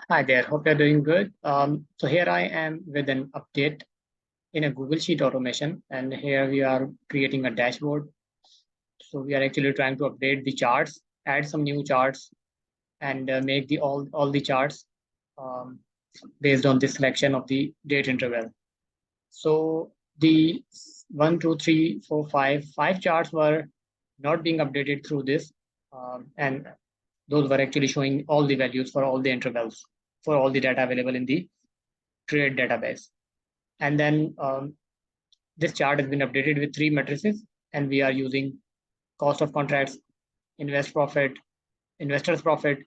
Hi there, hope you're doing good. So here I am with an update in a Google Sheet automation, and here we are creating a dashboard. So we are actually trying to update the charts, add some new charts, and make the all the charts um, based on this selection of the date interval. So the 1, 2, 3, 4, 5 charts were not being updated through this, and those were actually showing all the values for all the intervals for all the data available in the trade database. And then this chart has been updated with 3 matrices, and we are using cost of contracts, investors profit,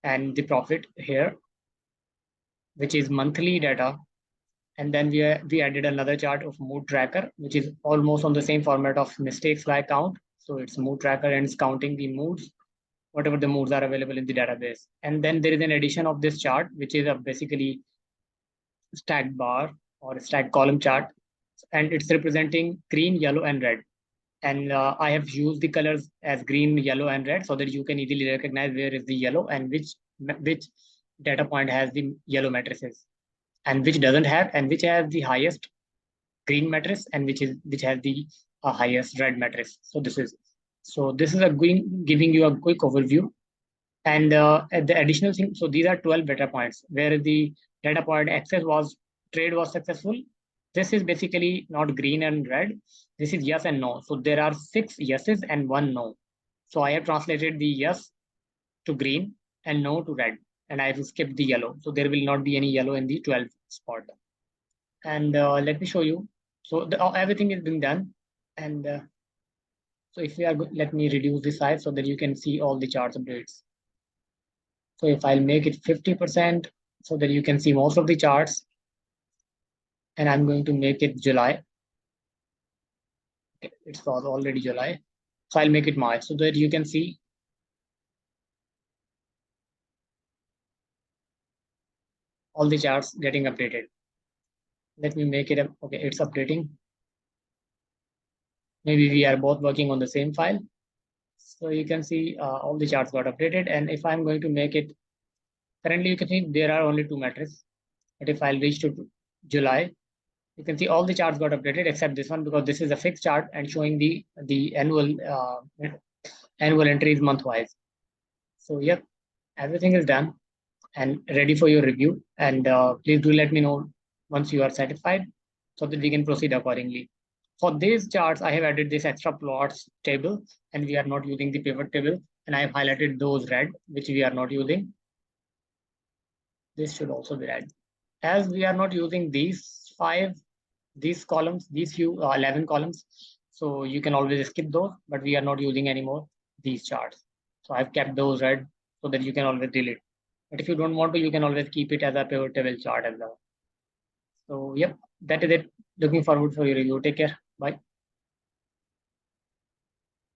and the profit here, which is monthly data. And then we added another chart of mood tracker, which is almost on the same format of mistakes by count. So it's mood tracker and it's counting the moods, whatever the moods are available in the database. And then there is an addition of this chart, which is a basically stacked bar or stacked column chart, and it's representing green, yellow, and red. And I have used the colors as green, yellow, and red so that you can easily recognize where is the yellow and which data point has the yellow matrices, and which doesn't have, and which has the highest green matrix, and which has the highest red matrix. So this is a giving you a quick overview. And the additional thing, so these are 12 data points where the data point access was trade was successful. This is basically not green and red. This is yes and no. So there are 6 yeses and 1 no. So I have translated the yes to green and no to red, and I have skipped the yellow. So there will not be any yellow in the 12 spot. And let me show you. So everything is being done. And so if we are, let me reduce the size so that you can see all the charts updates. So if I'll make it 50% so that you can see most of the charts, and I'm going to make it July. Okay, it was already July. So I'll make it March so that you can see all the charts getting updated. Let me make it up. Okay, it's updating. Maybe we are both working on the same file. So you can see all the charts got updated. And if I'm going to make it, currently you can see there are only 2 matrices. But if I'll reach to July, you can see all the charts got updated except this one, because this is a fixed chart and showing the annual entries month wise. So yep, everything is done and ready for your review. And please do let me know once you are satisfied so that we can proceed accordingly. For these charts, I have added this extra plots table, and we are not using the pivot table. And I have highlighted those red, which we are not using. This should also be red. As we are not using these columns, these few 11 columns, so you can always skip those, but we are not using anymore these charts. So I've kept those red so that you can always delete. But if you don't want to, you can always keep it as a pivot table chart as well. So yep, that is it. Looking forward for your review. Take care. Bye.